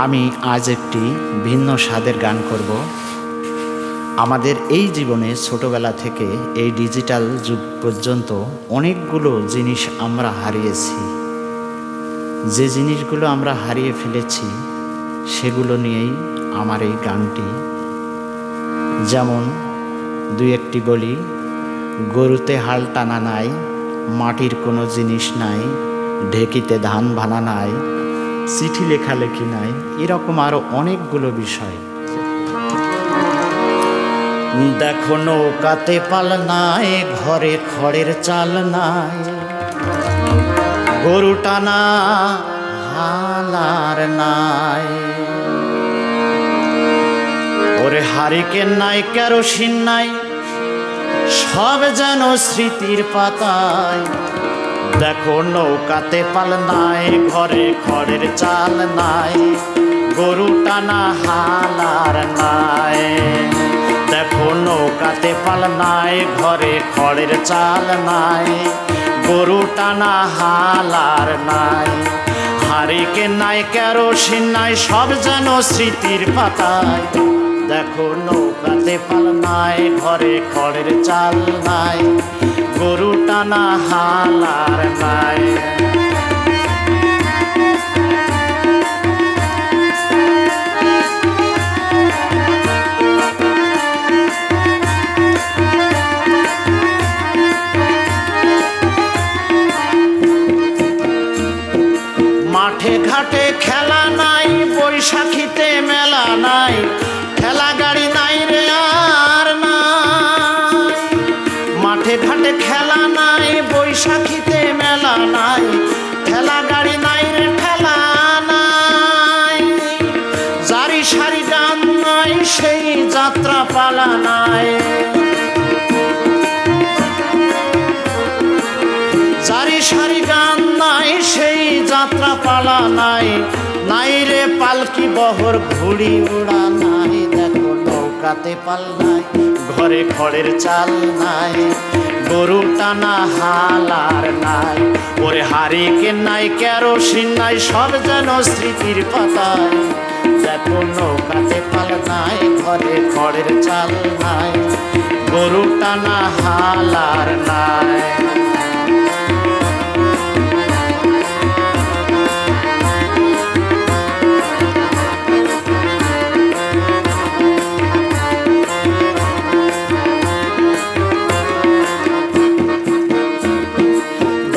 আমি আজ একটি ভিন্ন স্বাদের গান করব। আমাদের এই জীবনে ছোটবেলা থেকে এই ডিজিটাল যুগ পর্যন্ত অনেকগুলো জিনিস আমরা হারিয়েছি। যে জিনিসগুলো আমরা হারিয়ে ফেলেছি সেগুলো নিয়েই আমার এই গানটি। যেমন দুই একটি বলি, গরুতে হাল টানা নাই, মাটির কোনো জিনিস নাই, ঢেকিতে ধান ভানা নাই, চিঠি লেখালেখি নাই, এরকম আরো অনেকগুলো বিষয়। দেখো নৌকাতে পাল নাই, ঘরে খড়ের চাল নাই, গরু টানা হালার নাই, ওরে হারিকেন নাই, কেরোসিন নাই, সব যেন স্মৃতির পাতায়। দেখো নৌকাতে পাল নাই, ঘরে খড়ের চাল নাই, গরু টানা হালার নাই। দেখো নৌকাতে পাল নাই, ঘরে খড়ের চাল নাই, গরু টানা হালার নাই, হারিকেন নাই, কেরোসিন নাই, সব যেন স্মৃতির পাতায়। দেখো নৌকাতে পাল নাই, ঘরে খড়ের চাল নাই, গরু টানা হালার নাই। মাঠে ঘাটে খেলা নাই, বৈশাখীতে মেলা নাই, ঠেলা গাড়ি নাই রে আর নাই। মাঠে ঘাটে খেলা নাই, বৈশাখীতে মেলা নাই, ঠেলা গাড়ি নাই রে ঠেলা নাই। জারি সারি গান নাই, সেই যাত্রা পালা নাই, জারি সারি গান নাই, সেই যাত্রা পালা নাই, নাই রে পালকি বহর ঘুড়ি উড়া নাই। দেখো নৌকাতে পাল নাই, ঘরে খড়ের চাল নাই, গরু টানা হালার নাই, ওরে হারিকেন নাই, কেরোসিন নাই, সব যেন স্মৃতির পাতায়। দেখো নৌকাতে পাল নাই, ঘরে খড়ের চাল নাই, গরু টানা হালার নাই।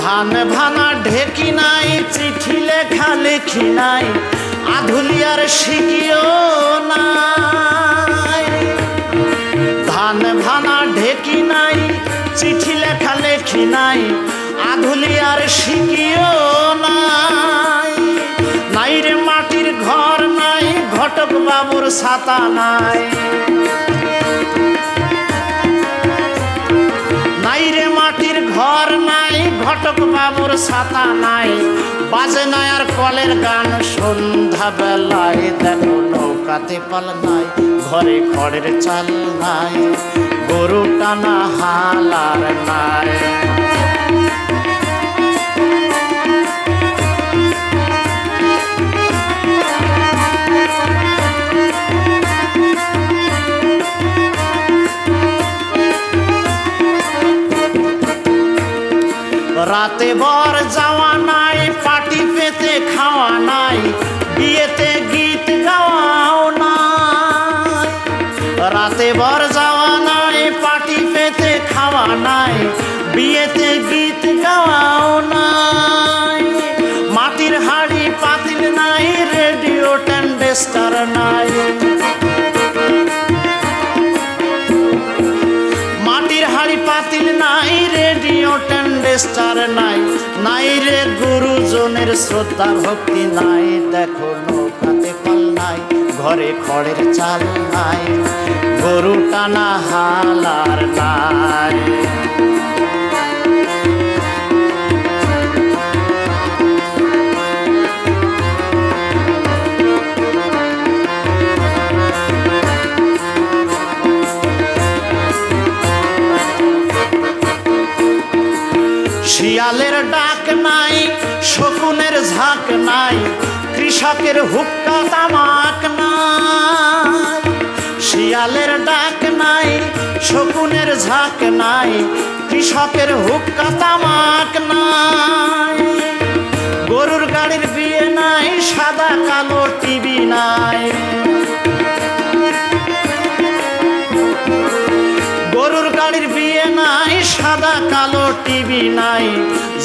ধান ভানা ঢেকি নাই, চিঠি লেখা লেখি নাই, আধুলিয়ার শিখিও নাই। ধান ভানা ঢেকি নাই, চিঠি লেখা লেখি নাই, আধুলিয়ার শিখিও নাই। নাই রে মাটির ঘর নাই, ঘটক বাবুর ছাতা নাই, নাই রে মাটির ঘর নাই, ঘটক বাবুর ছাতা নাই, বাজে নাই আর কলের গান সন্ধ্যা বেলায়। দেখো নৌকাতে পাল নাই, ঘরে খড়ের চাল নাই, গরু টানা হালার নাই। রাতে বর যাওয়া নাই, পাটি পেতে খাওয়া নাই, বিয়েতে গীত গাওয়াও নাই। রাতে বর যাওয়া নাই, পাটি পেতে খাওয়া নাই, বিয়েতে গীত গাওয়াও নাই। মাটির হাড়ি পাতিল নাই, রেডিও ট্যান্ডেস্টার নাই, মাটির হাড়ি পাতিল নাই, রেডিও ট্যান্ডেস্টার নাই, নাই রে গুরুজনের শ্রদ্ধা ভক্তি নাই। দেখো নৌকাতে পাল নাই, ঘরে খড়ের চাল নাই, গরু টানা হালার নাই। শিয়ালের ডাক নাই, শকুনের ঝাঁক নাই, কৃষকের হুক্কা তামাক নাই, শিয়ালের ডাক নাই, শকুনের ঝাঁক নাই, কৃষকের হুক্কা তামাক নাই। গরুর গাড়ির বিয়ে নাই, সাদা কালো টিভি নাই। গরুর গাড়ির বিয়ে নাই, সাদা কালো টিভি নাই।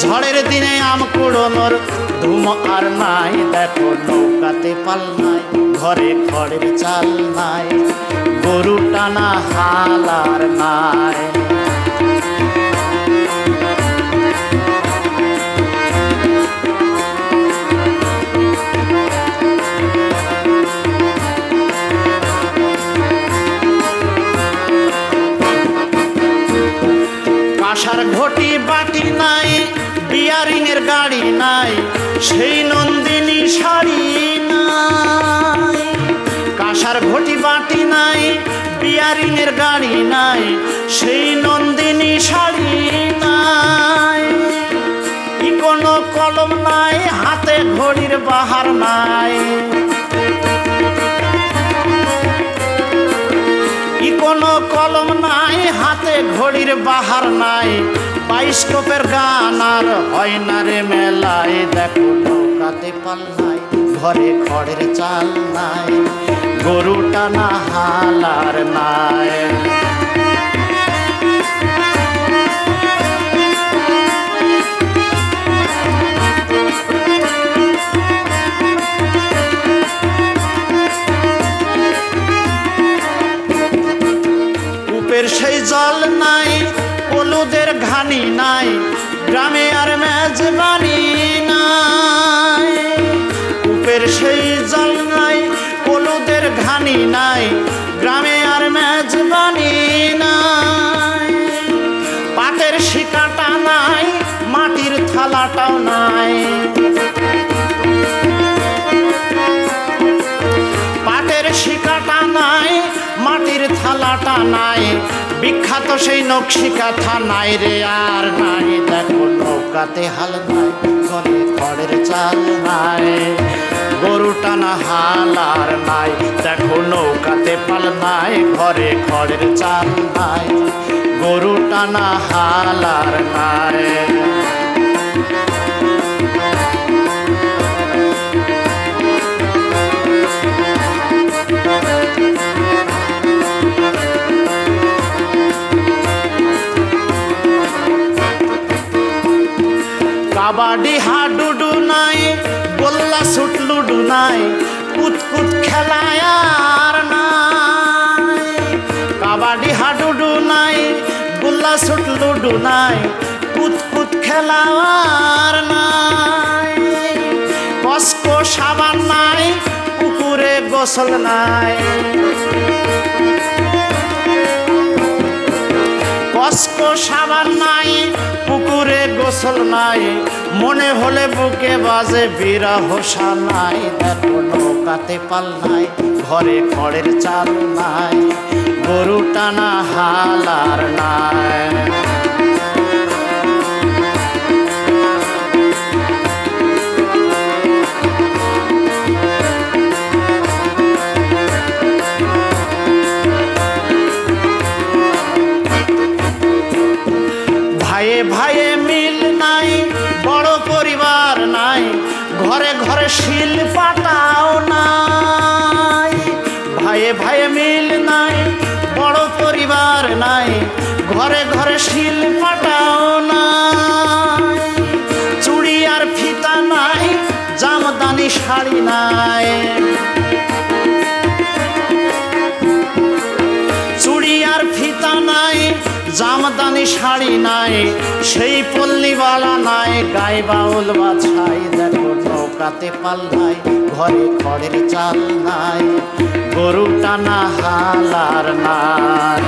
ঝড়ের দিনে আম কুড়োনোর ধুম আর নাই। দেখো নৌকাতে পাল নাই, ঘরে খড়ের চাল নাই, গরু টানা হাল আর নাই। কাঁসার ঘটি বাটি নাই, বিয়ারিংয়ের গাড়ি নাই, সেই নন্দিনী শাড়ি নাই। কাঁসার ঘটি বাটি নাই, বিয়ারিংয়ের গাড়ি নাই, সেই নন্দিনী শাড়ি নাই। কোনো কলম নাই, হাতে ঘড়ির বাহার নাই। কোনো কলম নাই, হাতে ঘড়ির বাহার নাই। বাইস্কোপের গান আর হয় না রে মেলায়। দেখো নৌকাতে পাল নাই, ঘরে খড়ের চাল নাই, গরু টানা হাল আর নাই। সেই জল নাই, হলুদের ঘানি নাই, গ্রামে আর মেজবানি নাই। কূপের সেই জল নাই, হলুদের ঘানি নাই, গ্রামে আর মেজবানি নাই। পাটের শিকাটা নাই, মাটির থালাটাও নাই। পাটের শিকাটা নাই, মাটির থালাটা নাই, বিখ্যাত সেই নকশি কাঁথা নাই রে আর নাই। দেখো নৌকাতে হাল নাই, ঘরে খড়ের চাল নাই, গরু টানা হাল আর নাই। দেখো নৌকাতে পাল নাই, ঘরে খড়ের চাল নাই, গরু টানা হাল আর নাই। কাবাডি হাডুডু নাই, গোল্লা ছুট লুডু নাই, কুতকুত খেলায় আর নাই। কাবাডি হাডুডু নাই, গোল্লা ছুট লুডু নাই, কুতকুত খেলা আর নাই। কসকো সাবান নাই, পুকুরে গোসল নাই। কসকো সাবান নাই, পুকুরে গোসল নাই, মনে হলে বুকে বাজে বিরহ সানাই। দেখো নৌকাতে পাল নাই, ঘরে খড়ের চাল নাই, গরু টানা হাল আর নাই। ভাইয়ে ভাইয়ে মিল নাই, বড় পরিবার নাই, ঘরে ঘরে শিল পাটাও নাই। ভাইয়ে ভাইয়ে মিল নাই, বড় পরিবার নাই, ঘরে ঘরে শিল পাটাও নাই। চুড়ি আর ফিতা নাই, জামদানি শাড়ি নাই। চুড়ি আর ফিতা নাই, জামদানি শাড়ি নাই, সেই পল্লীবালা নাই, গায়ে বাউল বাছাই। দেখো নৌকাতে পাল নাই, ঘরে খড়ের চাল নাই, গরু টানা হাল আর নাই।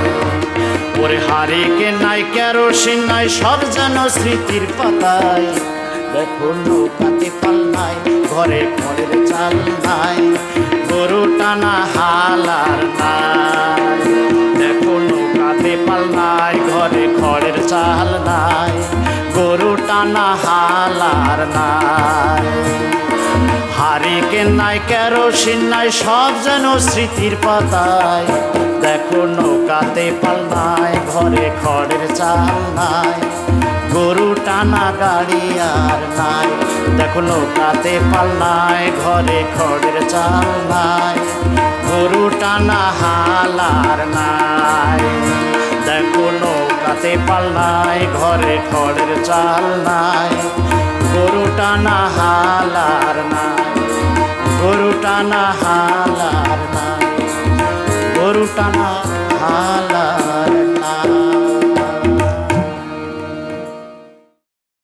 ওরে হারিকে নাই, কেরোসিন নাই, সব যেন স্মৃতির পাতায়। দেখো নৌকাতে পাল নাই, ঘরে খড়ের চাল নাই, গরু টানা হাল আর নাই। দেখো নৌকাতে পাল নাই, ঘরে খড়ের চাল নাই, গরু টানা হাল আর নাই। হারিকেন নাই, কেরোসিন নাই, সব যেন স্মৃতির পাতায়। দেখো নৌকাতে পাল নাই, ঘরে খড়ের চাল নাই, গরু টানা গাড়ি আর নাই। দেখো নৌকাতে পাল নাই, ঘরে খড়ের চাল নাই, গরু টানা হাল আর নাই। দেখো নৌকাতে পাল নাই, ঘরে খড়ের চাল নাই, গরু টানা হাল আর নাই, গরু টানা হাল আর নাই, গরু টানা